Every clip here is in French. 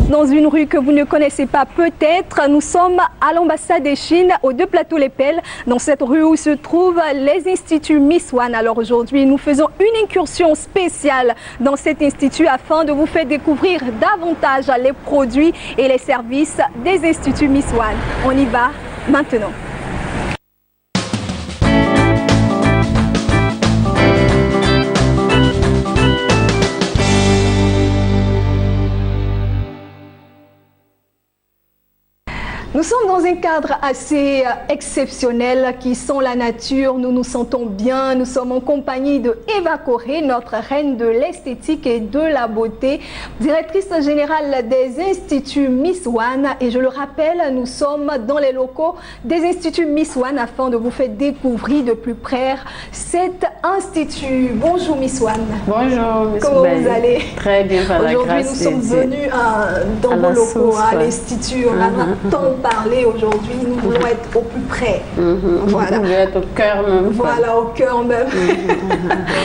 Dans une rue que vous ne connaissez pas peut-être, nous sommes à l'ambassade de Chine, aux deux plateaux Les Pelles, dans cette rue où se trouvent les instituts Miss One. Alors aujourd'hui, nous faisons une incursion spéciale dans cet institut afin de vous faire découvrir davantage les produits et les services des instituts Miss One. On y va maintenant. Nous sommes dans un cadre assez exceptionnel qui sent la nature, nous nous sentons bien, nous sommes en compagnie de Eva Corré, notre reine de l'esthétique et de la beauté, directrice générale des instituts Miss One. Et je le rappelle, nous sommes dans les locaux des instituts Miss One afin de vous faire découvrir de plus près cet institut. Bonjour Miss One. Bonjour Miss Comment vous allez? Très bien, par la grâce. Aujourd'hui, nous sommes venus dans vos locaux, à l'institut. On a tant parlé aujourd'hui, nous voulons être au plus près. Voilà. Vous voulez être au cœur même. Voilà, au cœur même.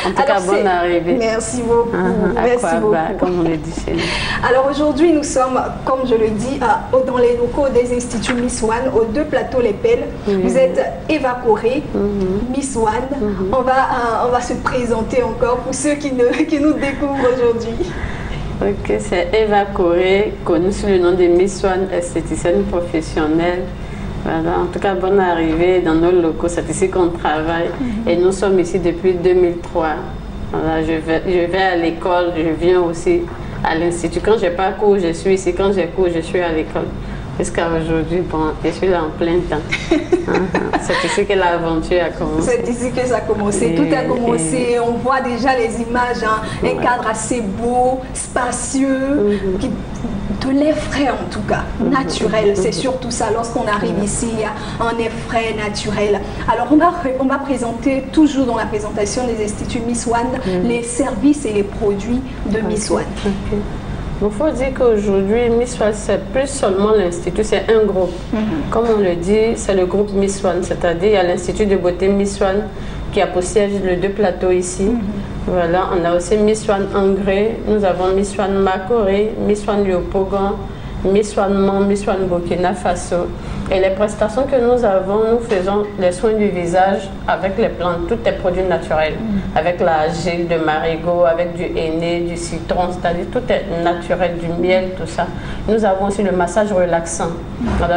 En tout cas, bonne arrivée. Merci beaucoup. Merci beaucoup. Comme on le dit chez nous. Alors aujourd'hui, nous sommes, comme je le dis, dans les locaux des instituts Miss One, aux deux plateaux Les Pelles. Vous êtes Eva Corré, Miss One. On va se présenter encore pour ceux qui nous découvrent aujourd'hui. Ok, c'est Eva Corré, connue sous le nom de Miss One, esthéticienne professionnelle. Voilà, en tout cas, bonne arrivée dans nos locaux, c'est ici qu'on travaille. Et nous sommes ici depuis 2003. Voilà, je vais à l'école, je viens aussi à l'institut. Quand je n'ai pas cours, je suis ici. Quand j'ai cours, je suis à l'école. Jusqu'à aujourd'hui, bon, je suis là en plein temps. C'est ici que l'aventure a commencé. C'est ici que ça a commencé. Tout a commencé. On voit déjà les images, un cadre assez beau, spacieux, qui de l'air frais en tout cas, naturel. C'est surtout ça. Lorsqu'on arrive ici, il y a un air frais, naturel. Alors on va présenter, toujours dans la présentation des instituts Miss One, les services et les produits de Miss One. Il faut dire qu'aujourd'hui, Miss One, c'est plus seulement l'institut, c'est un groupe. Comme on le dit, c'est le groupe Miss One, c'est-à-dire il y a l'institut de beauté Miss One qui a pour siège les deux plateaux ici. Voilà, on a aussi Miss One Angré, nous avons Miss One Makoré, Miss One Liopogan, Miss One Man, Miss One Burkina Faso. Et les prestations que nous avons, nous faisons les soins du visage avec les plantes, tous les produits naturels, avec la gel de marigot, avec du henné, du citron, c'est-à-dire tout est naturel, du miel, tout ça. Nous avons aussi le massage relaxant,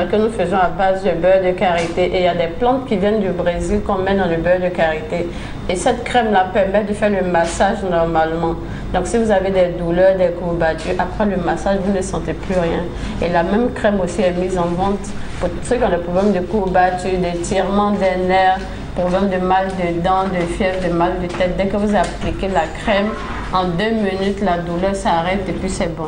que nous faisons à base de beurre de karité. Et il y a des plantes qui viennent du Brésil qu'on met dans le beurre de karité. Et cette crème-là permet de faire le massage normalement. Donc si vous avez des douleurs, des courbatures, après le massage, vous ne sentez plus rien. Et la même crème aussi est mise en vente pour ceux qui ont des problèmes de courbatures, d'étirement des nerfs, problèmes de mal de dents, de fièvre, de mal de tête. Dès que vous appliquez la crème, en 2 minutes, la douleur s'arrête et puis c'est bon.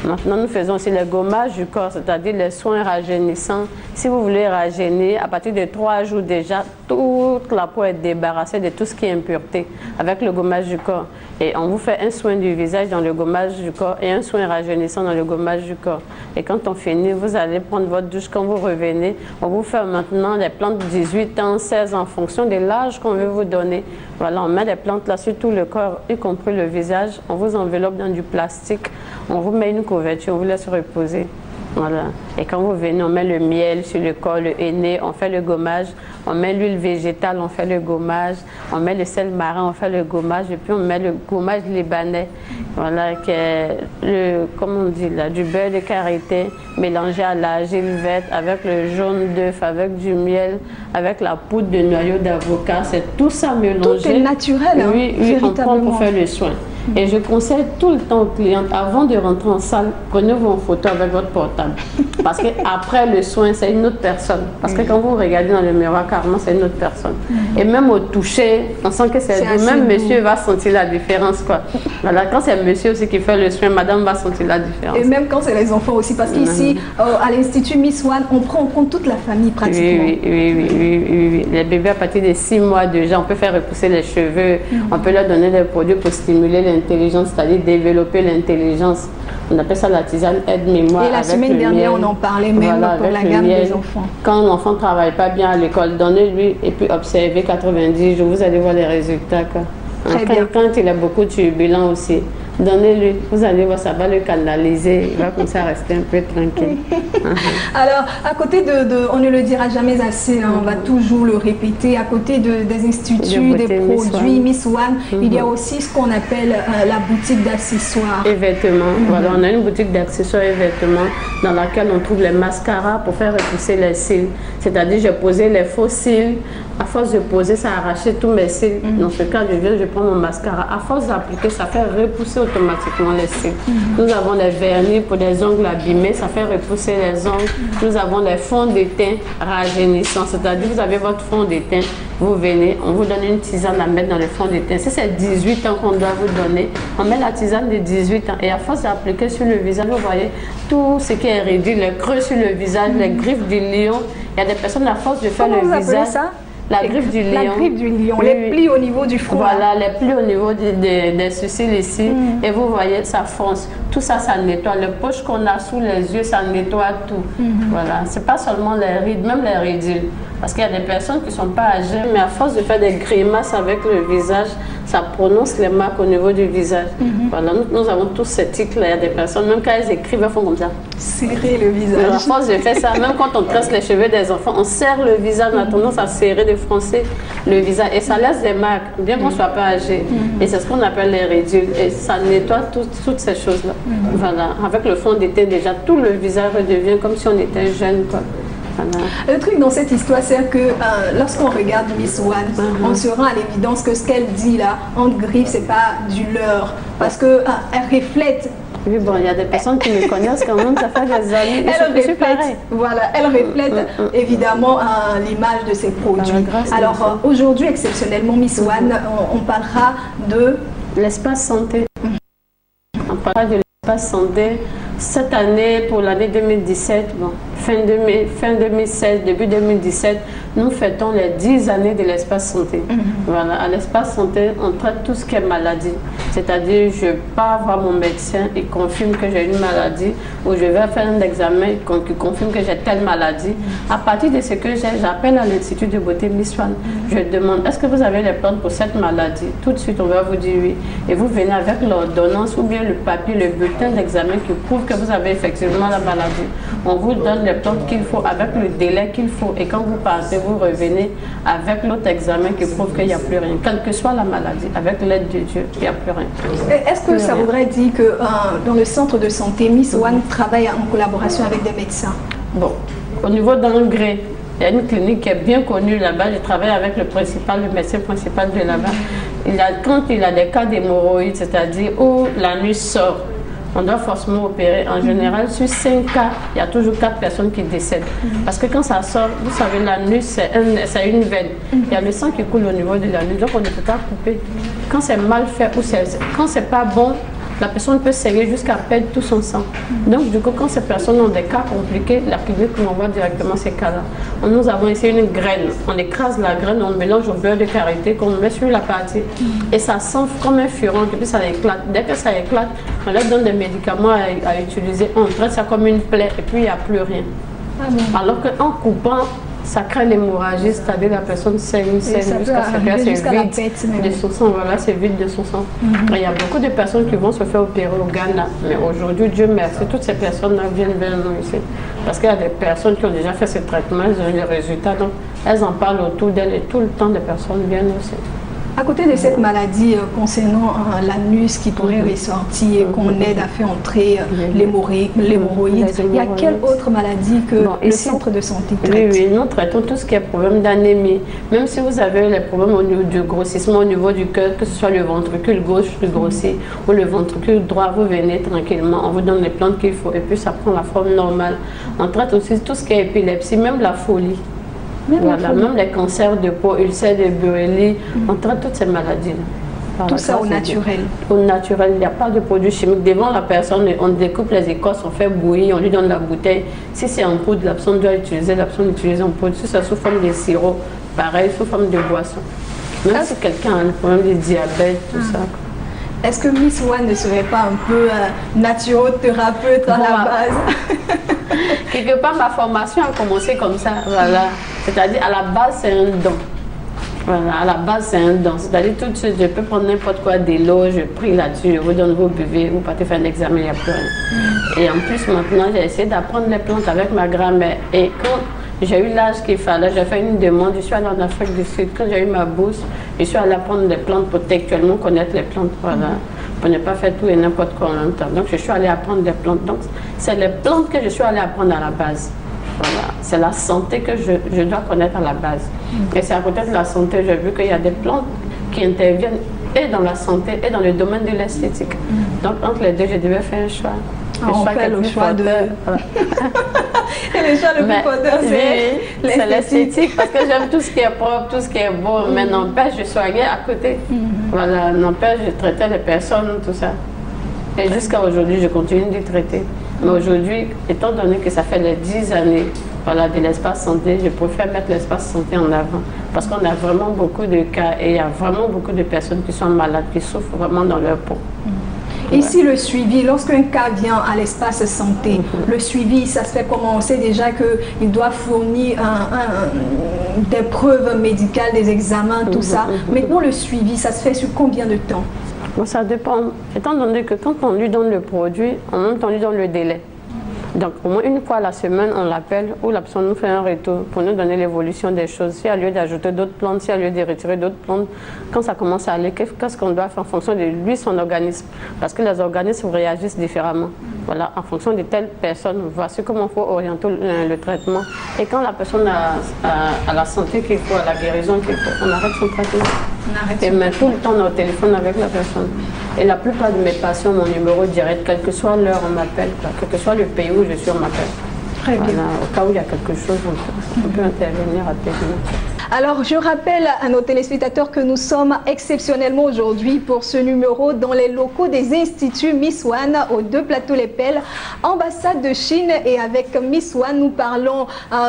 Maintenant, nous faisons aussi le gommage du corps, c'est-à-dire les soins rajeunissants. Si vous voulez rajeunir, à partir de 3 jours déjà, toute la peau est débarrassée de tout ce qui est impureté avec le gommage du corps. Et on vous fait un soin du visage dans le gommage du corps et un soin rajeunissant dans le gommage du corps. Et quand on finit, vous allez prendre votre douche. Quand vous revenez, on vous fait maintenant des plantes de 18 ans, 16 ans, en fonction de l'âge qu'on veut vous donner. Voilà, on met des plantes là sur tout le corps, y compris le visage. On vous enveloppe dans du plastique. On vous met une couverture, on vous laisse reposer. Voilà. Et quand vous venez, on met le miel sur le corps, le henné, on fait le gommage, on met l'huile végétale, on fait le gommage, on met le sel marin, on fait le gommage, et puis on met le gommage libanais, voilà, qui est comment on dit là, du beurre de karité mélangé à la l'argile verte avec le jaune d'œuf, avec du miel, avec la poudre de noyau d'avocat, c'est tout ça mélangé. Tout est naturel, oui, oui, on prend pour faire le soin. Et je conseille tout le temps aux clientes, avant de rentrer en salle, prenez-vous en photo avec votre portable. Parce qu'après le soin, c'est une autre personne. Parce que quand vous regardez dans le miroir, carrément, c'est une autre personne. Et même au toucher, on sent que c'est vous. Même monsieur va sentir la différence, quoi. Voilà, quand c'est monsieur aussi qui fait le soin, madame va sentir la différence. Et même quand c'est les enfants aussi, parce qu'ici, à l'Institut Miss One, on prend toute la famille pratiquement. Oui. Les bébés à partir de 6 mois déjà, on peut faire repousser les cheveux, on peut leur donner des produits pour stimuler l'intelligence, c'est-à-dire développer l'intelligence. On appelle ça la tisane aide-mémoire. Et la semaine dernière, on en parlait même pour la gamme des enfants. Quand l'enfant ne travaille pas bien à l'école, donnez-lui et puis observez 90 jours, vous allez voir les résultats. Quand il a beaucoup de turbulents aussi, Donnez-lui, vous allez voir, ça va le canaliser, il va comme ça rester un peu tranquille. Alors, à côté on ne le dira jamais assez, hein, on va toujours le répéter, à côté des instituts, des produits Miss One, il y a aussi ce qu'on appelle la boutique d'accessoires. Et vêtements, voilà, on a une boutique d'accessoires et vêtements dans laquelle on trouve les mascaras pour faire repousser les cils. C'est-à-dire, j'ai posé les faux cils, à force de poser, ça a arraché tous mes cils. Dans ce cas, je prends mon mascara. À force d'appliquer, ça fait repousser automatiquement les cils. Nous avons les vernis pour les ongles abîmés, ça fait repousser les ongles. Nous avons les fonds de teint rajeunissants, c'est-à-dire vous avez votre fond de teint, vous venez, on vous donne une tisane à mettre dans le fond de teint. Si c'est 18 ans qu'on doit vous donner, on met la tisane de 18 ans et à force d'appliquer sur le visage, vous voyez tout ce qui est réduit, les creux sur le visage, les griffes du lion. Il y a des personnes à force de faire le visage. Ça? La griffe du lion. La griffe du lion, oui, les plis au niveau du front. Voilà, les plis au niveau des sourcils ici. Et vous voyez, ça fonce. Tout ça, ça nettoie. Les poches qu'on a sous les yeux, ça nettoie tout. Voilà, c'est pas seulement les rides, même les ridules. Parce qu'il y a des personnes qui ne sont pas âgées, mais à force de faire des grimaces avec le visage, ça prononce les marques au niveau du visage. Voilà, nous avons tous ces tics-là. Il y a des personnes, même quand elles écrivent, elles font comme ça. Serrer le visage. À force de faire ça, même quand on tresse les cheveux des enfants, on serre le visage, on a tendance à serrer, de froncer le visage. Et ça laisse des marques, bien qu'on ne soit pas âgé. Et c'est ce qu'on appelle les ridules. Et ça nettoie toutes ces choses-là. Voilà, avec le fond de teint déjà, tout le visage redevient comme si on était jeune, quoi. Voilà. Le truc dans cette histoire, c'est que lorsqu'on regarde Miss One, on se rend à l'évidence que ce qu'elle dit là, entre griffes, c'est pas du leurre, parce que elle reflète. Oui, bon, il y a des personnes qui me connaissent quand même, ça fait des années. Elle reflète évidemment l'image de ses produits. Alors aujourd'hui, exceptionnellement, Miss One, on parlera de l'espace santé. On parlera de l'espace santé. Cette année, pour l'année 2017, bon, fin 2016, début 2017, nous fêtons les 10 années de l'espace santé. Voilà, à l'espace santé, on traite tout ce qui est maladie. C'est-à-dire, je pars voir mon médecin, il confirme que j'ai une maladie, ou je vais faire un examen qui confirme que j'ai telle maladie. À partir de ce que j'ai, j'appelle à l'Institut de beauté Miss One. Je demande, est-ce que vous avez les plantes pour cette maladie? Tout de suite, on va vous dire oui. Et vous venez avec l'ordonnance ou bien le papier, le bulletin d'examen qui prouve que vous avez effectivement la maladie. On vous donne les plantes qu'il faut avec le délai qu'il faut. Et quand vous partez, vous revenez avec l'autre examen qui prouve qu'il n'y a plus rien. Quelle que soit la maladie, avec l'aide de Dieu, il n'y a plus rien. Est-ce que ça voudrait dire que dans le centre de santé, Miss One travaille en collaboration avec des médecins? Bon, au niveau d'Angré, il y a une clinique qui est bien connue là-bas. Je travaille avec le médecin principal de là-bas. Quand il a des cas d'hémorroïdes, c'est-à-dire où l'anus sort, on doit forcément opérer. En général, sur 5 cas, il y a toujours 4 personnes qui décèdent. Parce que quand ça sort, vous savez, l'anus, c'est une veine. Il y a le sang qui coule au niveau de l'anus, donc on ne peut pas couper. Quand c'est mal fait ou quand c'est pas bon, la personne peut saigner jusqu'à perdre tout son sang. Donc, du coup, quand ces personnes ont des cas compliqués, la clinique nous envoie directement ces cas-là. Nous avons ici une graine. On écrase la graine, on mélange au beurre de karité qu'on met sur la partie. Et ça s'enfle comme un furon, et puis ça éclate. Dès que ça éclate, on leur donne des médicaments à utiliser. On traite ça comme une plaie et puis il n'y a plus rien. Alors qu'en coupant, ça crée l'hémorragie, c'est-à-dire la personne saigne jusqu'à ce qu'elle se vide de son sang. Voilà, c'est vide de son sang. Il y a beaucoup de personnes qui vont se faire opérer au Ghana. Mais aujourd'hui, Dieu merci, toutes ces personnes-là viennent vers nous ici. Parce qu'il y a des personnes qui ont déjà fait ce traitement, elles ont eu les résultats. Donc, elles en parlent autour d'elles et tout le temps, des personnes viennent aussi. À côté de cette maladie concernant l'anus qui pourrait ressortir et qu'on aide à faire entrer l'hémorroïde, il y a quelle autre maladie que le centre de santé traite? Oui, nous traitons tout ce qui est problème d'anémie. Même si vous avez les problèmes au niveau du grossissement au niveau du cœur, que ce soit le ventricule gauche qui grossit ou le ventricule droit, vous venez tranquillement, on vous donne les plantes qu'il faut et puis ça prend la forme normale. On traite aussi tout ce qui est épilepsie, même la folie. Même les cancers de peau, ulcères de Bureli, on traite toutes ces maladies-là. Tout ça au naturel. Au naturel, il n'y a pas de produits chimiques. Devant la personne, on découpe les écorces, on fait bouillir, on lui donne la bouteille. Si c'est en poudre, la personne doit utiliser en poudre. Si c'est sous forme de sirop, pareil, sous forme de boisson. Même si quelqu'un a un problème de diabète, tout ça. Est-ce que Miss One ne serait pas un peu naturothérapeute à la base? Quelque part, ma formation a commencé comme ça, voilà. C'est-à-dire, à la base, c'est un don. Voilà, à la base, c'est un don. C'est-à-dire, tout de suite, je peux prendre n'importe quoi des lots, je prie là-dessus, je vous donne, vous buvez, vous partez faire un examen, il n'y a plus rien. Et en plus, maintenant, j'ai essayé d'apprendre les plantes avec ma grand-mère. Et quand j'ai eu l'âge qu'il fallait, j'ai fait une demande, je suis allée en Afrique du Sud. Quand j'ai eu ma bourse, je suis allée apprendre les plantes pour textuellement connaître les plantes, voilà, pour ne pas faire tout et n'importe quoi en même temps. Donc, je suis allée apprendre des plantes. Donc, c'est les plantes que je suis allée apprendre à la base. Voilà. C'est la santé que je dois connaître à la base. Et c'est à côté de la santé, j'ai vu qu'il y a des plantes qui interviennent et dans la santé et dans le domaine de l'esthétique. Donc, entre les deux, je devais faire un choix. On fait le choix de... Voilà. Et le choix le plus porteur, c'est l'esthétique, parce que j'aime tout ce qui est propre, tout ce qui est beau, mais n'empêche, je soignais à côté. Voilà, n'empêche, je traitais les personnes, tout ça. Et jusqu'à aujourd'hui, je continue de traiter. Mais aujourd'hui, étant donné que ça fait les 10 années voilà, de l'espace santé, je préfère mettre l'espace santé en avant. Parce qu'on a vraiment beaucoup de cas et il y a vraiment beaucoup de personnes qui sont malades, qui souffrent vraiment dans leur peau. Ici, le suivi, lorsqu'un cas vient à l'espace santé, le suivi, ça se fait comment? On sait déjà qu'il doit fournir des preuves médicales, des examens, tout ça. Maintenant, le suivi, ça se fait sur combien de temps? Bon, ça dépend. Étant donné que quand on lui donne le produit, en même temps, on lui donne le délai. Donc, au moins une fois la semaine, on l'appelle ou la personne nous fait un retour pour nous donner l'évolution des choses. S'il y a lieu d'ajouter d'autres plantes, s'il y a lieu de retirer d'autres plantes, quand ça commence à aller, qu'est-ce qu'on doit faire en fonction de lui, son organisme? Parce que les organismes réagissent différemment. Voilà, en fonction de telle personne, voici comment il faut orienter le traitement. Et quand la personne a la santé qu'il faut, a la guérison qu'il faut, on arrête son traitement. Et mais tout le temps, on est au téléphone avec la personne. Et la plupart de mes patients, mon numéro direct, quelle que soit l'heure, on m'appelle. Quel que soit le pays où je suis, on m'appelle. Très bien. Voilà, au cas où il y a quelque chose, on peut intervenir rapidement. Alors, je rappelle à nos téléspectateurs que nous sommes exceptionnellement aujourd'hui pour ce numéro dans les locaux des Instituts Miss One, aux 2 plateaux Les Pelles, ambassade de Chine. Et avec Miss One, nous parlons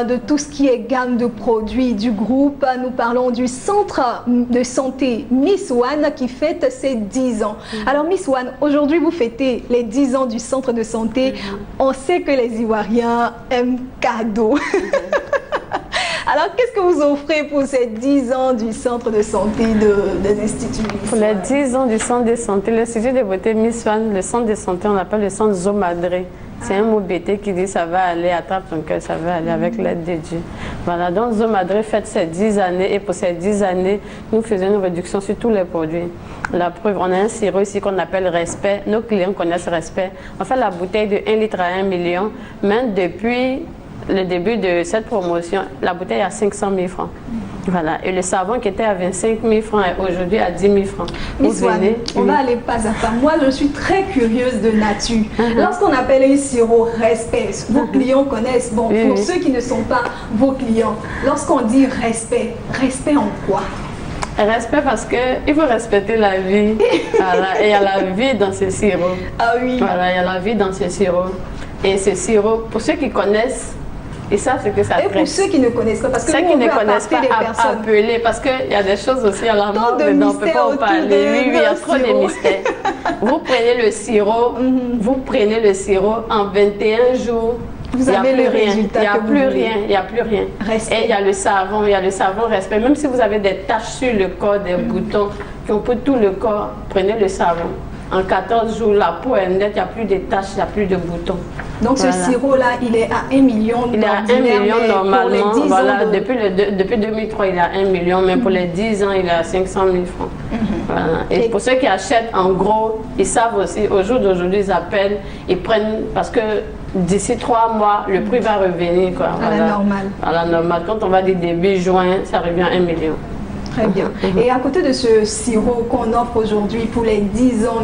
de tout ce qui est gamme de produits du groupe. Nous parlons du centre de santé Miss One qui fête ses 10 ans. Alors, Miss One, aujourd'hui, vous fêtez les 10 ans du centre de santé. On sait que les Ivoiriens aiment cadeaux. Alors, qu'est-ce que vous offrez pour ces 10 ans du centre de santé des instituts Miss Pour les 10 ans du centre de santé, l'Institut de beauté Miss One, le centre de santé, on l'appelle le centre Zomadré. C'est un mot bêté qui dit ça va aller, attrape ton cœur, ça va aller avec l'aide de Dieu. Voilà, donc Zomadré fête ses 10 années et pour ces 10 années, nous faisons une réduction sur tous les produits. La preuve, on a un sirop ici qu'on appelle Respect. Nos clients connaissent Respect. On fait la bouteille de 1 litre à 1 million, mais depuis le début de cette promotion, la bouteille est à 500 000 francs. Voilà. Et le savon qui était à 25 000 francs est aujourd'hui à 10 000 francs. Miss One, on va aller pas à pas. Moi, je suis très curieuse de nature. Lorsqu'on appelle un sirop Respect, vos clients connaissent. Bon, pour ceux qui ne sont pas vos clients, lorsqu'on dit respect, respect en quoi? Respect parce qu'il faut respecter la vie. Voilà. Et il y a la vie dans ce sirop. Ah oui. Voilà, il y a la vie dans ce sirop. Et ce sirop, pour ceux qui connaissent, ils savent ce que ça traite. Et pour ceux qui ne connaissent pas, parce que ceux qui ne connaissent pas, appeler, parce qu'il y a des choses aussi à la mode dedans, on ne peut pas en parler. Oui, il y a trop de mystères. Vous prenez le sirop, en 21 jours. Vous avez le résultat. Il n'y a plus rien. Respect. Et il y a le savon Respect. Même si vous avez des taches sur le corps, des boutons qui ont pour tout le corps, prenez le savon. En 14 jours, la peau est nette, il n'y a plus de taches, il n'y a plus de boutons. Donc ce sirop-là, il est à 1 million. Il est à 1 million normalement. Voilà, depuis 2003, il est à 1 million, mais pour les 10 ans, il est à 500 000 francs. Voilà. Et pour ceux qui achètent en gros, ils savent aussi, au jour d'aujourd'hui, ils appellent, ils prennent, parce que d'ici 3 mois, le prix va revenir. Quoi. À la normale. À la normale. Quand on va dire début juin, ça revient à 1 million. Très bien. Et à côté de ce sirop qu'on offre aujourd'hui pour les 10 ans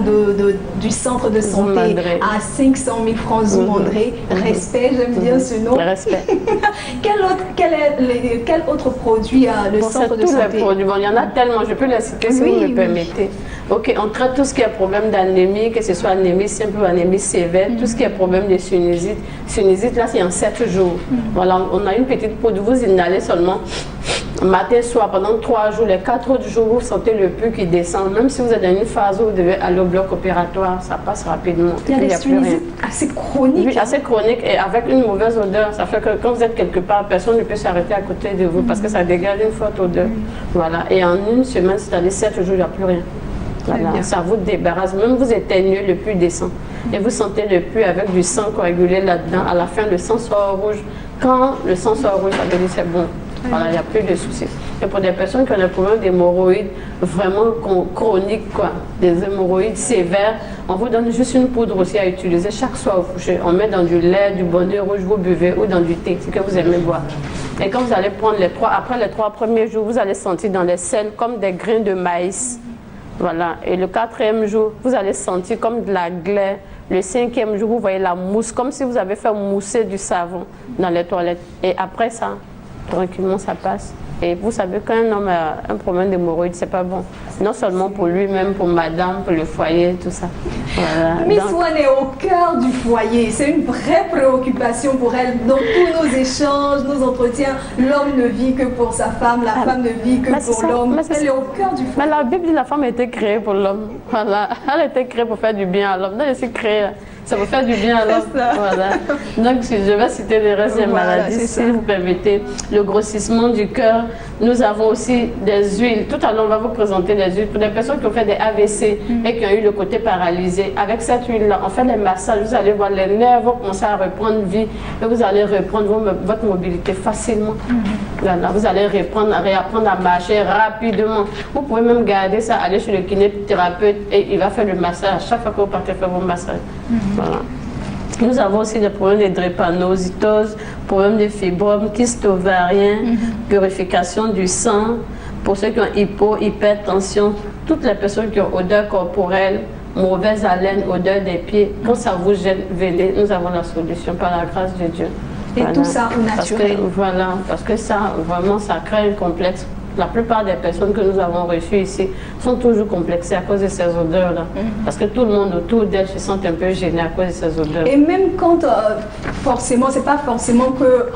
du centre de santé Zomadré. à 500 000 francs Zomadré, Respect, j'aime bien ce nom. Respect. Quel autre produit a le centre de santé? Tous les produits. Bon, il y en a tellement, je peux les citer si vous me permettez. Ok, on traite tout ce qui est problème d'anémie, que ce soit anémie simple ou anémie sévère, tout ce qui est problème de sinusite. Sinusite, là, c'est en 7 jours. Voilà, on a une petite poudre, vous inhalez seulement. matin, soir, pendant 3 jours, les 4 autres jours, vous sentez le pus qui descend. Même si vous êtes dans une phase où vous devez aller au bloc opératoire, ça passe rapidement. Il y a des sinusite assez chroniques. Oui, assez chroniques et avec une mauvaise odeur. Ça fait que quand vous êtes quelque part, personne ne peut s'arrêter à côté de vous parce que ça dégage une forte odeur. Voilà. Et en une semaine, c'est-à-dire 7 jours, il n'y a plus rien. Voilà. Ça vous débarrasse. Même vous éteignez, le pus descend. Et vous sentez le pus avec du sang coagulé là-dedans. À la fin, le sang sort rouge. Quand le sang sort rouge, ça veut dire c'est bon. Voilà, il n'y a plus de soucis. Et pour des personnes qui ont des problèmes d'hémorroïdes vraiment chroniques, quoi, des hémorroïdes sévères, on vous donne juste une poudre aussi à utiliser chaque soir au coucher. On met dans du lait, du bonnet rouge, vous buvez, ou dans du thé, ce que vous aimez boire. Et quand vous allez prendre après les 3 premiers jours, vous allez sentir dans les selles comme des grains de maïs. Voilà. Et le 4e jour, vous allez sentir comme de la glaie. Le 5e jour, vous voyez la mousse, comme si vous avez fait mousser du savon dans les toilettes. Et après ça, tranquillement, ça passe. Et vous savez qu'un homme a un problème d'hémorroïdes, c'est pas bon. Non seulement pour lui-même, pour madame, pour le foyer, tout ça. Voilà. Miss One est au cœur du foyer. C'est une vraie préoccupation pour elle. Dans tous nos échanges, nos entretiens, l'homme ne vit que pour sa femme, la femme ne vit que pour l'homme. Elle est au cœur du foyer. Mais la Bible dit que la femme a été créée pour l'homme. Voilà. Elle a été créée pour faire du bien à l'homme. Elle est créée. Ça va faire du bien à l'homme. Voilà. Donc, je vais citer les restes des maladies, si vous permettez. Le grossissement du cœur. Nous avons aussi des huiles. Tout à l'heure, on va vous présenter des huiles. Pour des personnes qui ont fait des AVC et qui ont eu le côté paralysé, avec cette huile-là, on fait des massages. Vous allez voir, les nerfs vont commencer à reprendre vie et vous allez reprendre votre mobilité facilement. Voilà. Vous allez réapprendre à marcher rapidement. Vous pouvez même garder ça, aller chez le kinésithérapeute et il va faire le massage. Chaque fois que vous partez faire vos massages. Voilà. Nous avons aussi des problèmes de drépanocytose, problèmes de fibromes, kystes ovariens, purification du sang. Pour ceux qui ont hypertension, toutes les personnes qui ont odeur corporelle, mauvaise haleine, odeur des pieds, quand ça vous gêne, venez, nous avons la solution par la grâce de Dieu. Et voilà. Tout ça au naturel. Parce que ça, vraiment, ça crée un complexe. La plupart des personnes que nous avons reçues ici sont toujours complexées à cause de ces odeurs-là. Parce que tout le monde autour d'elles se sent un peu gêné à cause de ces odeurs. Et même quand, forcément, c'est pas forcément que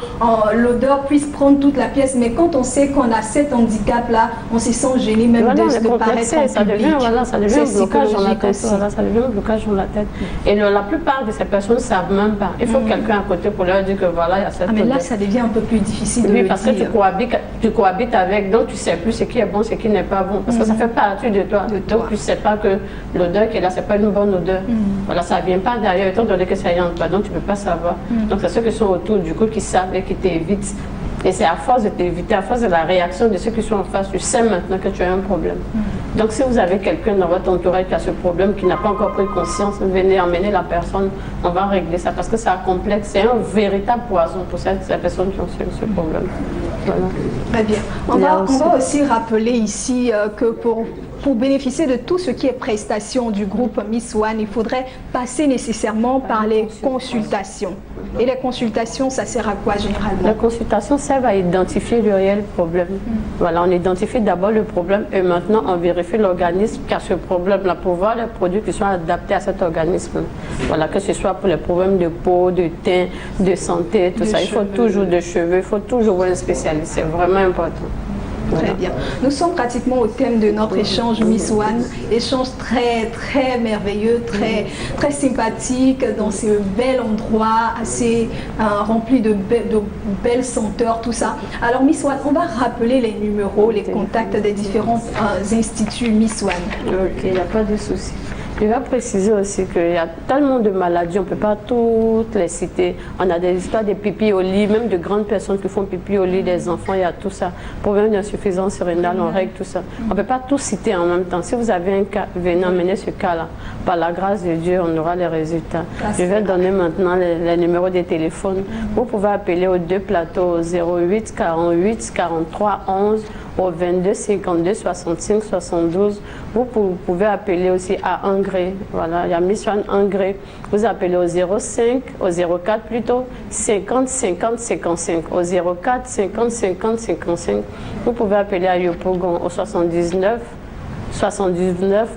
l'odeur puisse prendre toute la pièce, mais quand on sait qu'on a cet handicap-là, on se sent gêné même de paraître en ça public. Ça devient un blocage dans la tête. Voilà, ça devient un blocage dans la tête. Et la plupart de ces personnes ne savent même pas. Il faut quelqu'un à côté pour leur dire que voilà, il y a cette odeur. Mais là, ça devient un peu plus difficile de le dire. Oui, parce que tu cohabites avec, donc tu ne sais plus ce qui est bon, ce qui n'est pas bon. Parce que ça fait partie de toi. Donc tu ne sais pas que l'odeur qui est là, ce n'est pas une bonne odeur. Voilà, ça ne vient pas derrière, étant donné que ça y entre pas. Donc tu ne peux pas savoir. Donc c'est ceux qui sont autour du coup qui savent et qui t'évitent. Et c'est à force de t'éviter, à force de la réaction de ceux qui sont en face, tu sais maintenant que tu as un problème. Donc si vous avez quelqu'un dans votre entourage qui a ce problème, qui n'a pas encore pris conscience, venez emmener la personne, on va régler ça. Parce que c'est complexe, c'est un véritable poison pour ces personnes qui ont ce problème. Voilà. Très bien. On va aussi rappeler ici que pour bénéficier de tout ce qui est prestation du groupe Miss One, il faudrait passer nécessairement par les consultations. Et les consultations, ça sert à quoi généralement? La consultation sert à identifier le réel problème. Voilà, on identifie d'abord le problème et maintenant on vérifie l'organisme qui a ce problème-là pour voir les produits qui sont adaptés à cet organisme. Voilà, que ce soit pour les problèmes de peau, de teint, de santé, tout ça. Il faut toujours de cheveux, il faut toujours voir un spécialiste. C'est vraiment important. Très bien. Nous sommes pratiquement au thème de notre échange Miss One. Échange très, très merveilleux, très, très sympathique dans ce bel endroit, assez rempli de belles senteurs, tout ça. Alors Miss One, on va rappeler les numéros, les contacts des différents instituts Miss One. Ok, il n'y a pas de souci. Je vais préciser aussi qu'il y a tellement de maladies, on ne peut pas toutes les citer. On a des histoires de pipi au lit, même de grandes personnes qui font pipi au lit, des enfants, il y a tout ça. Problème d'insuffisance rénale, on règle tout ça. On ne peut pas tout citer en même temps. Si vous avez un cas, venez emmener ce cas-là. Par la grâce de Dieu, on aura les résultats. Je vais donner maintenant les numéros des téléphones. Vous pouvez appeler aux 2 plateaux, 08 48 43 11, au 22 52 65 72. Vous pouvez appeler aussi à Angré. Voilà, il y a Miss One Angré. Vous appelez au 05, au 04 plutôt, 50 50 55. Au 04 50 50 55. Vous pouvez appeler à Yopougon au 79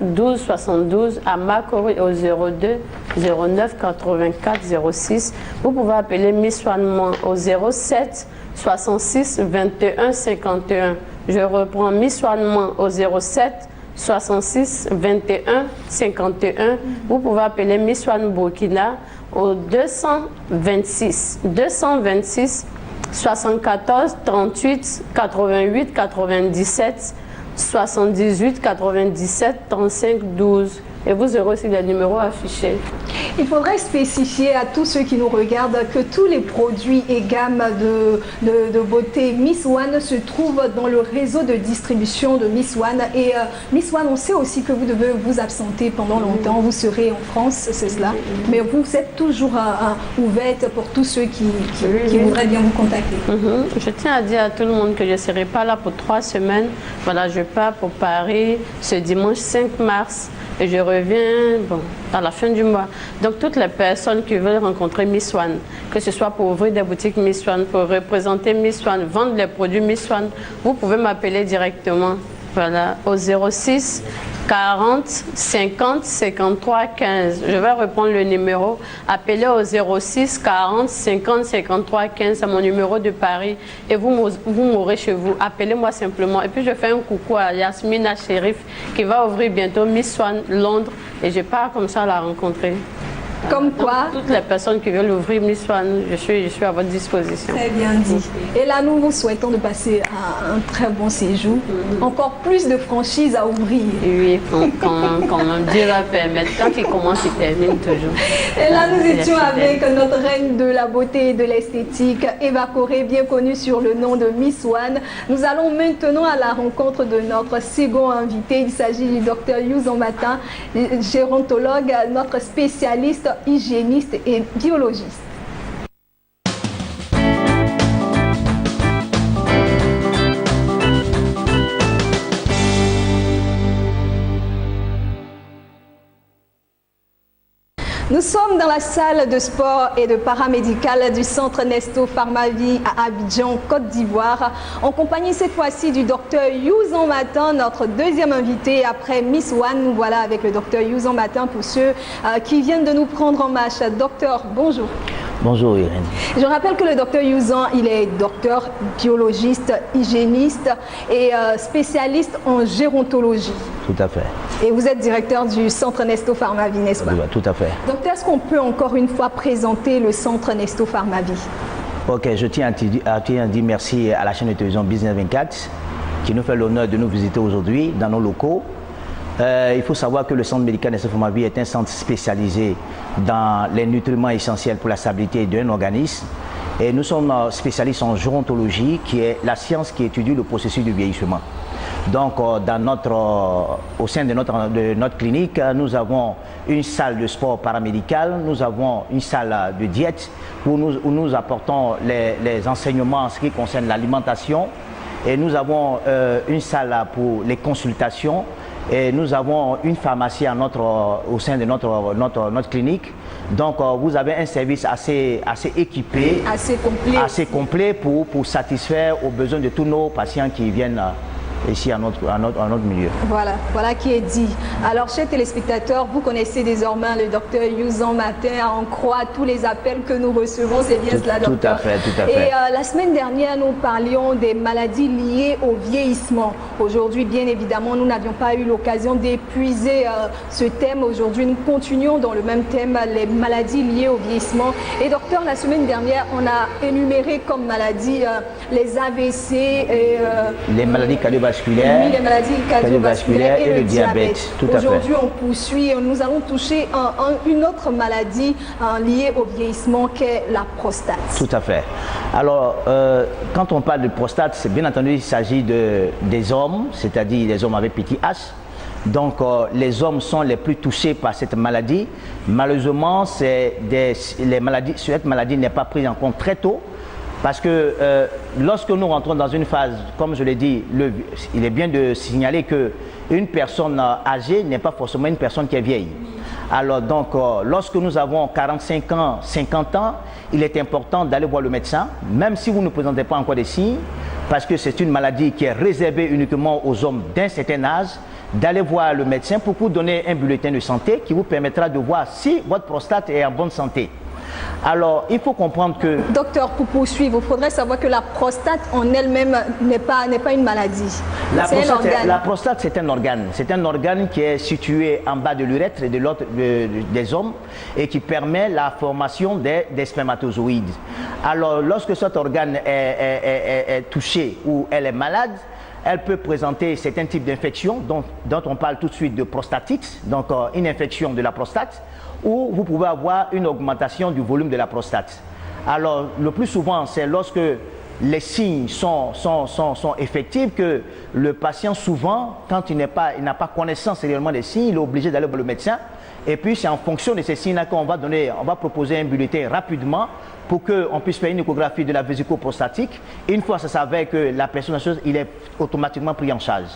12 72, à Makori au 02 09 84 06. Vous pouvez appeler Miss One au 07 66 21 51. Je reprends Miss One au 07 66 21 51. Vous pouvez appeler Miss One Burkina au 226 74 38 88 97 78 97 35 12. Et vous aurez aussi les numéros affichés. Il faudrait spécifier à tous ceux qui nous regardent que tous les produits et gammes de beauté Miss One se trouvent dans le réseau de distribution de Miss One. Et Miss One, on sait aussi que vous devez vous absenter pendant longtemps. Vous serez en France, c'est cela. Mais vous êtes toujours ouverte pour tous ceux qui voudraient bien vous contacter. Je tiens à dire à tout le monde que je ne serai pas là pour 3 semaines. Voilà, je pars pour Paris ce dimanche 5 mars. Et je reviens à la fin du mois. Donc, toutes les personnes qui veulent rencontrer Miss One, que ce soit pour ouvrir des boutiques Miss One, pour représenter Miss One, vendre les produits Miss One, vous pouvez m'appeler directement. Voilà, au 06 40 50 53 15. Je vais reprendre le numéro. Appelez au 06 40 50 53 15. C'est mon numéro de Paris. Et vous m'aurez chez vous. Appelez-moi simplement. Et puis je fais un coucou à Yasmina Sherif qui va ouvrir bientôt Miss One Londres. Et je pars comme ça à la rencontrer. Comme quoi, toutes les personnes qui veulent ouvrir Miss One, je suis à votre disposition. Très bien dit. Et là, nous vous souhaitons de passer un très bon séjour. Encore plus de franchises à ouvrir. Oui, quand même, Dieu va permettre. Quand il commence, il termine toujours. Et là, nous étions avec notre reine de la beauté et de l'esthétique, Eva Corée, bien connue sur le nom de Miss One. Nous allons maintenant à la rencontre de notre second invité. Il s'agit du docteur Youzan Matin, gérontologue, notre spécialiste hygiéniste et biologiste. Nous sommes dans la salle de sport et de paramédical du centre Nesto Pharmavie à Abidjan, Côte d'Ivoire, en compagnie cette fois-ci du docteur Youzan Matin, notre deuxième invité après Miss One. Nous voilà avec le docteur Youzan Matin pour ceux qui viennent de nous prendre en marche. Docteur, bonjour. Bonjour Irène. Je rappelle que le docteur Youzan, il est docteur, biologiste, hygiéniste et spécialiste en gérontologie. Tout à fait. Et vous êtes directeur du centre Nesto Pharmavie, n'est-ce pas? Tout à fait. Docteur, est-ce qu'on peut encore une fois présenter le centre Nesto Pharmavie? Ok, je tiens à dire merci à la chaîne de télévision Business 24 qui nous fait l'honneur de nous visiter aujourd'hui dans nos locaux. Il faut savoir que le centre médical Nesto Pharmavie est un centre spécialisé dans les nutriments essentiels pour la stabilité d'un organisme. Et nous sommes spécialistes en gérontologie, qui est la science qui étudie le processus du vieillissement. Donc, au sein de notre clinique, nous avons une salle de sport paramédical, nous avons une salle de diète où nous apportons les enseignements en ce qui concerne l'alimentation. Et nous avons une salle pour les consultations. Et nous avons une pharmacie au sein de notre clinique. Donc, vous avez un service assez équipé, assez complet pour satisfaire aux besoins de tous nos patients qui viennent ici à notre milieu. Voilà qui est dit. Alors, chers téléspectateurs, vous connaissez désormais le docteur Youzan Matin. On croit tous les appels que nous recevons, c'est bien cela, docteur. Tout à fait. Et la semaine dernière, nous parlions des maladies liées au vieillissement. Aujourd'hui, bien évidemment, nous n'avions pas eu l'occasion d'épuiser ce thème. Aujourd'hui, nous continuons dans le même thème, les maladies liées au vieillissement. Et docteur, la semaine dernière, on a énuméré comme maladies les AVC et les maladies cardiovasculaires. Oui, les maladies cardiovasculaires et le diabète. Aujourd'hui, on poursuit et nous allons toucher une autre maladie liée au vieillissement qu'est la prostate. Tout à fait. Alors, quand on parle de prostate, c'est bien entendu, il s'agit des hommes, c'est-à-dire les hommes avec petit h. Donc, les hommes sont les plus touchés par cette maladie. Malheureusement, cette maladie n'est pas prise en compte très tôt. Parce que lorsque nous rentrons dans une phase, comme je l'ai dit, il est bien de signaler qu'une personne âgée n'est pas forcément une personne qui est vieille. Alors donc, lorsque nous avons 45 ans, 50 ans, il est important d'aller voir le médecin, même si vous ne présentez pas encore des signes, parce que c'est une maladie qui est réservée uniquement aux hommes d'un certain âge, d'aller voir le médecin pour vous donner un bulletin de santé qui vous permettra de voir si votre prostate est en bonne santé. Alors, il faut comprendre que... Docteur, pour poursuivre, il faudrait savoir que la prostate en elle-même n'est pas une maladie. C'est un organe. La prostate, c'est un organe. C'est un organe qui est situé en bas de l'urètre et de l'autre des hommes et qui permet la formation des spermatozoïdes. Alors, lorsque cet organe est touché ou elle est malade, elle peut présenter certains types d'infections dont on parle tout de suite de prostatite, donc une infection de la prostate, ou vous pouvez avoir une augmentation du volume de la prostate. Alors, le plus souvent, c'est lorsque les signes sont effectifs que le patient, souvent, quand il n'a pas connaissance réellement des signes, il est obligé d'aller voir le médecin. Et puis, c'est en fonction de ces signes-là qu'on va proposer un bulletin rapidement pour qu'on puisse faire une échographie de la vésico-prostatique. Une fois que ça s'avère que la personne, il est automatiquement pris en charge.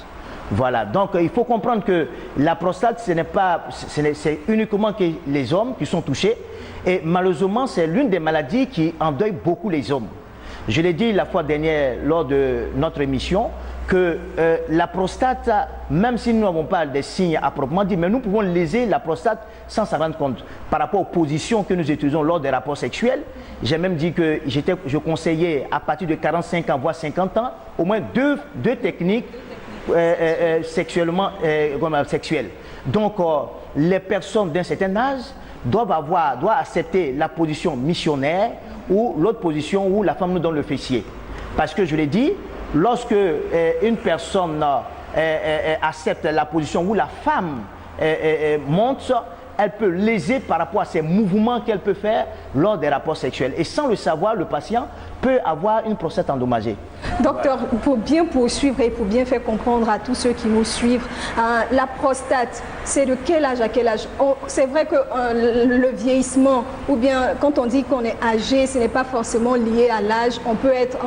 Voilà, donc il faut comprendre que la prostate, c'est uniquement que les hommes qui sont touchés. Et malheureusement, c'est l'une des maladies qui endeuille beaucoup les hommes. Je l'ai dit la fois dernière lors de notre émission que la prostate, même si nous n'avons pas des signes à proprement dit, mais nous pouvons léser la prostate sans s'en rendre compte. Par rapport aux positions que nous utilisons lors des rapports sexuels, j'ai même dit que je conseillais à partir de 45 ans, voire 50 ans, au moins deux techniques sexuelles. Donc, les personnes d'un certain âge doivent accepter la position missionnaire ou l'autre position où la femme nous donne le fessier. Parce que je l'ai dit, lorsque une personne accepte la position où la femme monte, elle peut léser par rapport à ses mouvements qu'elle peut faire lors des rapports sexuels. Et sans le savoir, le patient peut avoir une prostate endommagée. Docteur, pour bien poursuivre et pour bien faire comprendre à tous ceux qui nous suivent, la prostate, c'est de quel âge à quel âge? C'est vrai que le vieillissement, ou bien quand on dit qu'on est âgé, ce n'est pas forcément lié à l'âge. On peut être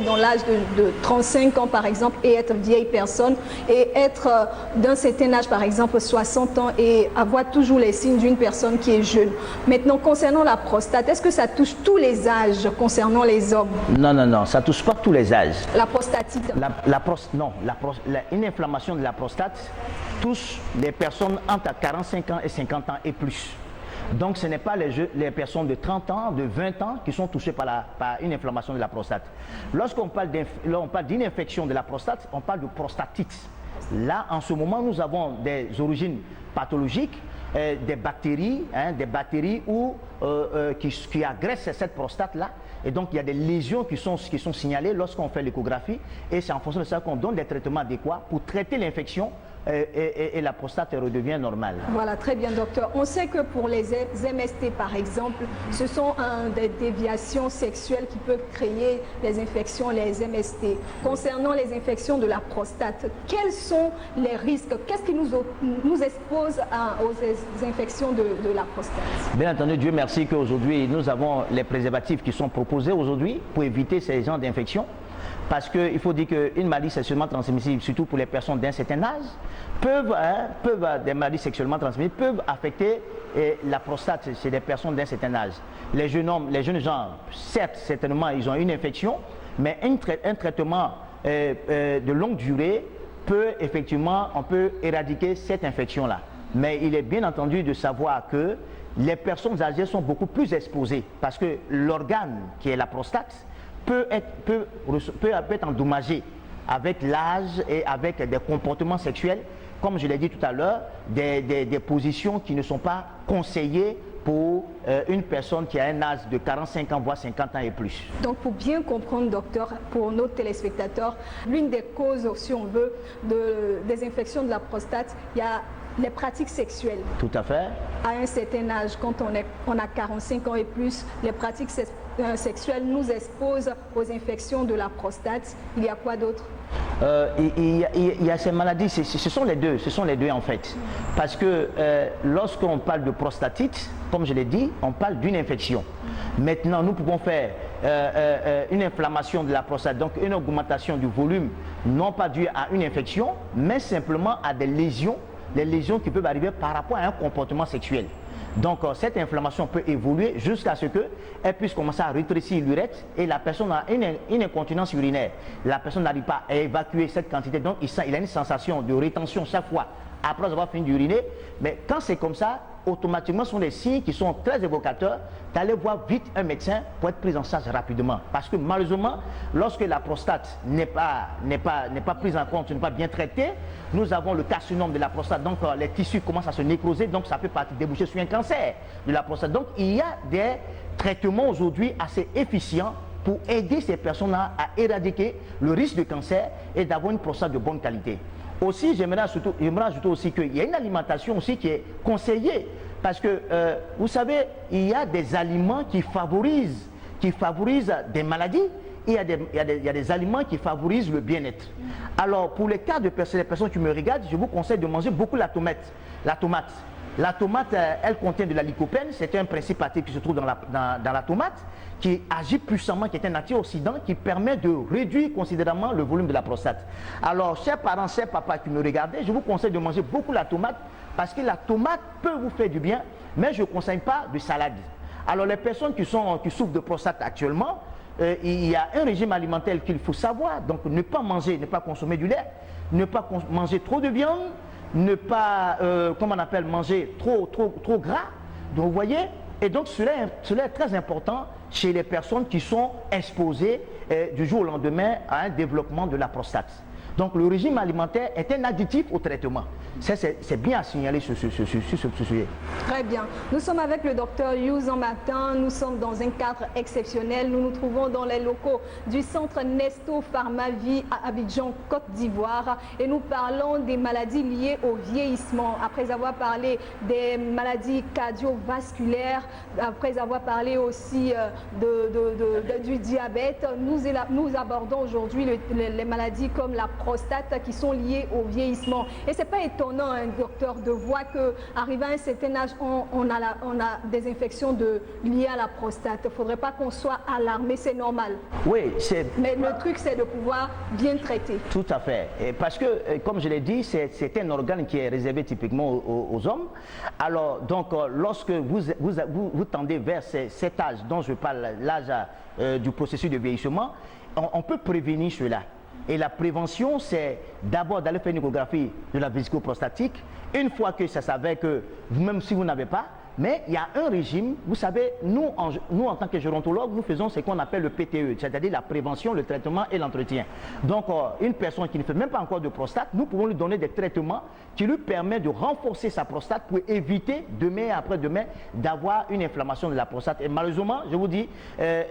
dans l'âge de 35 ans par exemple et être vieille personne, et être d'un certain âge, par exemple 60 ans, et avoir toujours les signes d'une personne qui est jeune. Maintenant, concernant la prostate, est-ce que ça touche tous les âges concernant les hommes? Non, ça ne touche pas tous les âges. La prostatite? Une inflammation de la prostate touche les personnes entre 45 ans et 50 ans et plus. Donc ce n'est pas les personnes de 30 ans, de 20 ans qui sont touchées par une inflammation de la prostate. Lorsqu'on parle d'une infection de la prostate, on parle de prostatite. Là, en ce moment, nous avons des origines pathologiques, des bactéries qui agressent cette prostate-là. Et donc, il y a des lésions qui sont signalées lorsqu'on fait l'échographie. Et c'est en fonction de ça qu'on donne des traitements adéquats pour traiter l'infection et la prostate redevient normale. Voilà, très bien, docteur. On sait que pour les MST, par exemple, ce sont des déviations sexuelles qui peuvent créer des infections, les MST. Concernant les infections de la prostate, quels sont les risques? Qu'est-ce qui nous expose aux infections de la prostate? Bien entendu, Dieu merci qu'aujourd'hui, nous avons les préservatifs qui sont proposés aujourd'hui pour éviter ces genres d'infections. Parce qu'il faut dire qu'une maladie sexuellement transmissible, surtout pour les personnes d'un certain âge, des maladies sexuellement transmissibles peuvent affecter la prostate chez des personnes d'un certain âge. Les jeunes gens, certes, certainement, ils ont une infection, mais un traitement de longue durée peut effectivement, on peut éradiquer cette infection-là. Mais il est bien entendu de savoir que les personnes âgées sont beaucoup plus exposées parce que l'organe qui est la prostate peut être endommagé avec l'âge et avec des comportements sexuels, comme je l'ai dit tout à l'heure, des positions qui ne sont pas conseillées pour une personne qui a un âge de 45 ans, voire 50 ans et plus. Donc pour bien comprendre, docteur, pour nos téléspectateurs, l'une des causes, si on veut, des infections de la prostate, il y a les pratiques sexuelles. Tout à fait. À un certain âge, quand on a 45 ans et plus, les pratiques sexuelles nous exposent aux infections de la prostate. Il y a quoi d'autre? Il y a ces maladies, ce sont les deux en fait. Parce que lorsqu'on parle de prostatite, comme je l'ai dit, on parle d'une infection. Maintenant, nous pouvons faire une inflammation de la prostate, donc une augmentation du volume, non pas due à une infection, mais simplement à des lésions qui peuvent arriver par rapport à un comportement sexuel. Donc cette inflammation peut évoluer jusqu'à ce qu'elle puisse commencer à rétrécir l'urètre et la personne a une incontinence urinaire. La personne n'arrive pas à évacuer cette quantité, donc il a une sensation de rétention chaque fois après avoir fini d'uriner. Mais quand c'est comme ça, automatiquement, ce sont des signes qui sont très évocateurs d'aller voir vite un médecin pour être pris en charge rapidement. Parce que malheureusement, lorsque la prostate n'est pas prise en compte, n'est pas bien traitée, nous avons le carcinome de la prostate. Donc les tissus commencent à se nécroser, donc ça peut déboucher sur un cancer de la prostate. Donc il y a des traitements aujourd'hui assez efficients pour aider ces personnes-là à éradiquer le risque de cancer et d'avoir une prostate de bonne qualité. Aussi, j'aimerais ajouter aussi qu'il y a une alimentation aussi qui est conseillée. Parce que, vous savez, il y a des aliments qui favorisent des maladies et il y a des aliments qui favorisent le bien-être. Alors, pour les cas de personnes qui me regardent, je vous conseille de manger beaucoup la tomate. La tomate, elle contient de la lycopène, c'est un principe actif qui se trouve dans la tomate, qui agit puissamment, qui est un antioxydant, qui permet de réduire considérablement le volume de la prostate. Alors, chers parents, chers papas qui me regardez, je vous conseille de manger beaucoup la tomate, parce que la tomate peut vous faire du bien, mais je ne conseille pas de salade. Alors, les personnes qui souffrent de prostate actuellement, il y a un régime alimentaire qu'il faut savoir, donc ne pas consommer du lait, ne pas manger trop de viande, ne pas, manger trop gras. Donc vous voyez, et donc cela est très important chez les personnes qui sont exposées du jour au lendemain à un développement de la prostate. Donc le régime alimentaire est un additif au traitement. C'est bien à signaler sur ce sujet. Très bien. Nous sommes avec le docteur Youzan Martin. Nous sommes dans un cadre exceptionnel. Nous nous trouvons dans les locaux du centre Nesto Pharmavie à Abidjan, Côte d'Ivoire. Et nous parlons des maladies liées au vieillissement. Après avoir parlé des maladies cardiovasculaires, après avoir parlé aussi du diabète, nous abordons aujourd'hui les maladies comme la prostate qui sont liées au vieillissement. Et c'est pas étonnant, hein, docteur, de voir qu'arrivé à un certain âge, on a des infections liées à la prostate. Il ne faudrait pas qu'on soit alarmé, c'est normal. Oui, mais le truc, c'est de pouvoir bien traiter. Tout à fait. Et parce que, comme je l'ai dit, c'est un organe qui est réservé typiquement aux hommes. Alors, donc, lorsque vous tendez vers cet âge dont je parle, l'âge du processus de vieillissement, on peut prévenir cela. Et la prévention, c'est d'abord d'aller faire une échographie de la vésicule prostatique. Une fois que ça s'avère que, même si vous n'avez pas, mais il y a un régime, vous savez, nous en tant que gérontologue, nous faisons ce qu'on appelle le PTE, c'est-à-dire la prévention, le traitement et l'entretien. Donc, une personne qui ne fait même pas encore de prostate, nous pouvons lui donner des traitements qui lui permettent de renforcer sa prostate pour éviter demain et après-demain d'avoir une inflammation de la prostate. Et malheureusement, je vous dis,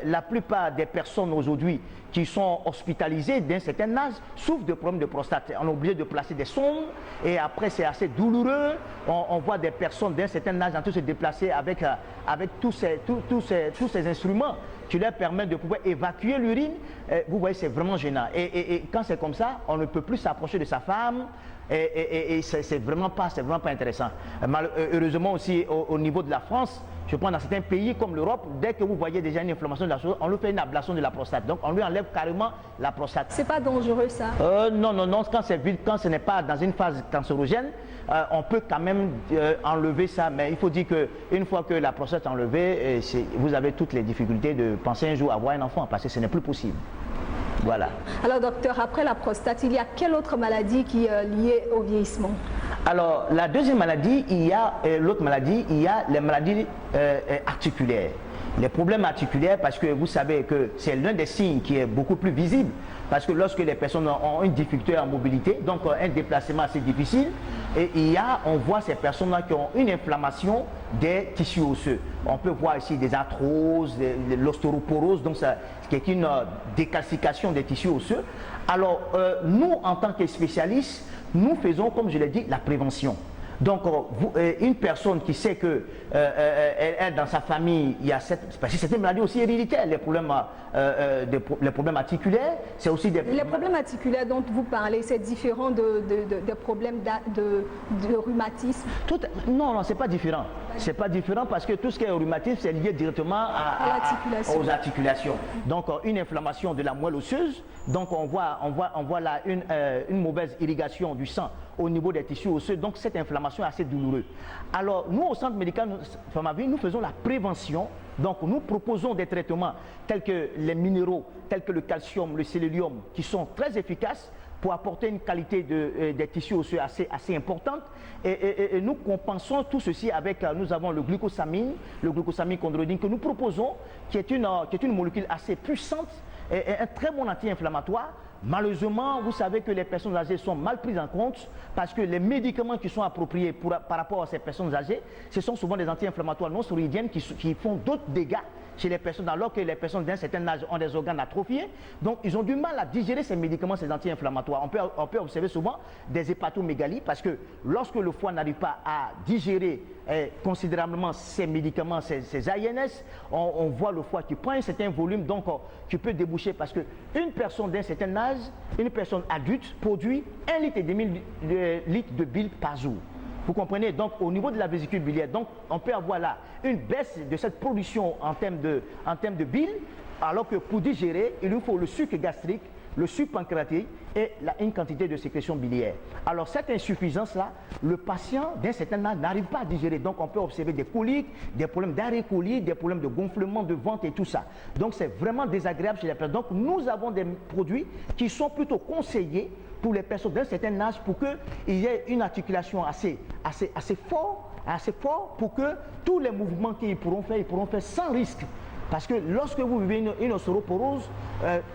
la plupart des personnes aujourd'hui qui sont hospitalisées d'un certain âge souffrent de problèmes de prostate. On est obligé de placer des sondes et après c'est assez douloureux. On voit des personnes d'un certain âge en train de se déplacer avec tous ces instruments qui leur permettent de pouvoir évacuer l'urine. Vous voyez, c'est vraiment gênant. Et quand c'est comme ça, on ne peut plus s'approcher de sa femme. Et c'est vraiment pas intéressant. Heureusement aussi au niveau de la France, je prends dans certains pays comme l'Europe, dès que vous voyez déjà une inflammation de la chose, on lui fait une ablation de la prostate. Donc on lui enlève carrément la prostate. C'est pas dangereux ça? Non, quand ce n'est pas dans une phase cancérogène, on peut quand même enlever ça. Mais il faut dire qu'une fois que la prostate est enlevée, vous avez toutes les difficultés de penser un jour avoir un enfant parce que ce n'est plus possible. Voilà. Alors docteur, après la prostate, il y a quelle autre maladie qui est liée au vieillissement? Alors la deuxième maladie, il y a les maladies articulaires. Les problèmes articulaires, parce que vous savez que c'est l'un des signes qui est beaucoup plus visible, parce que lorsque les personnes ont une difficulté en mobilité, donc un déplacement assez difficile, et on voit ces personnes-là qui ont une inflammation des tissus osseux. On peut voir ici des arthroses, de l'ostéoporose, donc ça, qui est une décalcification des tissus osseux. Alors, nous, en tant que spécialistes, nous faisons, comme je l'ai dit, la prévention. Donc, une personne qui sait que elle, dans sa famille, il y a parce que c'est une maladie aussi héréditaire, les problèmes articulaires, c'est aussi des... Les problèmes articulaires dont vous parlez, c'est différent des problèmes de rhumatisme? Non, c'est pas différent. C'est pas différent parce que tout ce qui est rhumatisme, c'est lié directement aux articulations. Donc, une inflammation de la moelle osseuse, donc on voit là une mauvaise irrigation du sang au niveau des tissus osseux, donc cette inflammation est assez douloureuse. Alors, nous, au centre médical Pharmavie, nous faisons la prévention. Donc, nous proposons des traitements tels que les minéraux, tels que le calcium, le sélénium, qui sont très efficaces pour apporter une qualité des tissus osseux assez importante. Et nous compensons tout ceci avec, nous avons le glucosamine chondroïtine que nous proposons, qui est une molécule assez puissante et un très bon anti-inflammatoire. Malheureusement, vous savez que les personnes âgées sont mal prises en compte parce que les médicaments qui sont appropriés par rapport à ces personnes âgées, ce sont souvent des anti-inflammatoires non stéroïdiennes qui font d'autres dégâts chez les personnes, alors que les personnes d'un certain âge ont des organes atrophiés. Donc, ils ont du mal à digérer ces médicaments, ces anti-inflammatoires. On peut observer souvent des hépatomégalies parce que lorsque le foie n'arrive pas à digérer considérablement ces médicaments, ces AINS, on voit le foie qui prend un certain volume, donc qui peut déboucher parce qu'une personne d'un certain âge, une personne adulte, produit 1,5 litre de bile par jour. Vous comprenez? Donc, au niveau de la vésicule biliaire, donc, on peut avoir là une baisse de cette production en termes de bile, alors que pour digérer, il nous faut le sucre gastrique, le sucre pancréatique et une quantité de sécrétion biliaire. Alors, cette insuffisance-là, le patient d'un certain âge n'arrive pas à digérer. Donc, on peut observer des coliques, des problèmes d'arrêt colique, des problèmes de gonflement de ventre et tout ça. Donc, c'est vraiment désagréable chez les personnes. Donc, nous avons des produits qui sont plutôt conseillés pour les personnes d'un certain âge pour qu'il y ait une articulation assez fort pour que tous les mouvements qu'ils pourront faire sans risque. Parce que lorsque vous vivez une ostéoporose,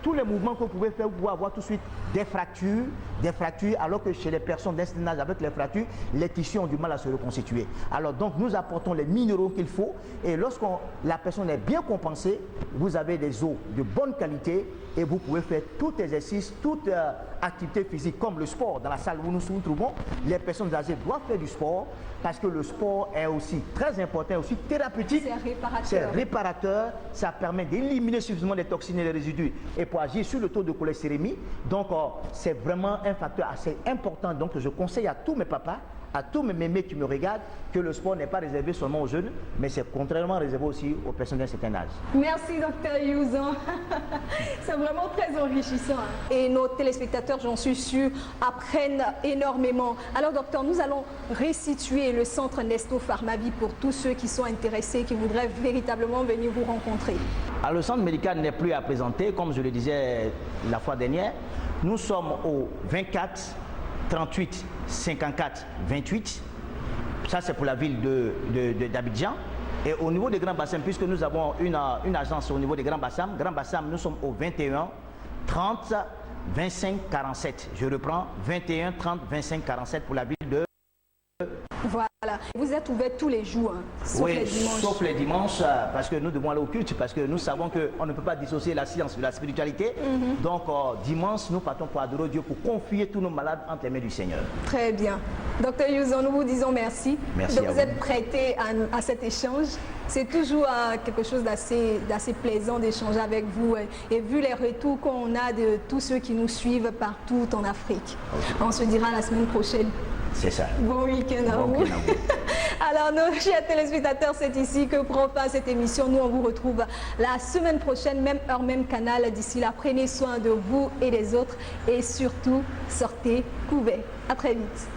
tous les mouvements que vous pouvez faire, vous pouvez avoir tout de suite des fractures, alors que chez les personnes d'un certain âge avec les fractures, les tissus ont du mal à se reconstituer. Alors donc nous apportons les minéraux qu'il faut et lorsque la personne est bien compensée, vous avez des os de bonne qualité et vous pouvez faire tout exercice, toute activité physique comme le sport. Dans la salle où nous nous trouvons, les personnes âgées doivent faire du sport parce que le sport est aussi très important, aussi thérapeutique. C'est réparateur. Ça permet d'éliminer suffisamment les toxines et les résidus et pour agir sur le taux de cholestérémie. Donc c'est vraiment un facteur assez important. Donc je conseille à tous mes papas, à tous mes mémés qui me regardent, que le sport n'est pas réservé seulement aux jeunes, mais c'est contrairement réservé aussi aux personnes d'un certain âge. Merci Dr Youzan. C'est vraiment très enrichissant. Et nos téléspectateurs, j'en suis sûre, apprennent énormément. Alors docteur, nous allons restituer le centre Nesto Pharmavie pour tous ceux qui sont intéressés, qui voudraient véritablement venir vous rencontrer. Alors le centre médical n'est plus à présenter, comme je le disais la fois dernière. Nous sommes au 24 38 54 28. Ça, c'est pour la ville d'Abidjan. Et au niveau des Grands Bassins, puisque nous avons une agence au niveau des Grands Bassins, nous sommes au 21 30 25 47. Je reprends, 21 30 25 47 pour la ville de... Voilà. Vous êtes ouvert tous les jours, hein, sauf les dimanches. Sauf les dimanches, parce que nous devons aller au culte, parce que nous savons qu'on ne peut pas dissocier la science de la spiritualité. Donc, dimanche, nous partons pour adorer Dieu, pour confier tous nos malades entre les mains du Seigneur. Très bien. Docteur Youzan, nous vous disons merci. Merci de vous être prêté à cet échange. C'est toujours quelque chose d'assez plaisant d'échanger avec vous. Et vu les retours qu'on a de tous ceux qui nous suivent partout en Afrique. Okay. On se dira la semaine prochaine. C'est ça. Bon week-end à vous. Alors, nos chers téléspectateurs, c'est ici que prend fin cette émission. Nous, on vous retrouve la semaine prochaine, même heure, même canal. D'ici là, prenez soin de vous et des autres. Et surtout, sortez couverts. À très vite.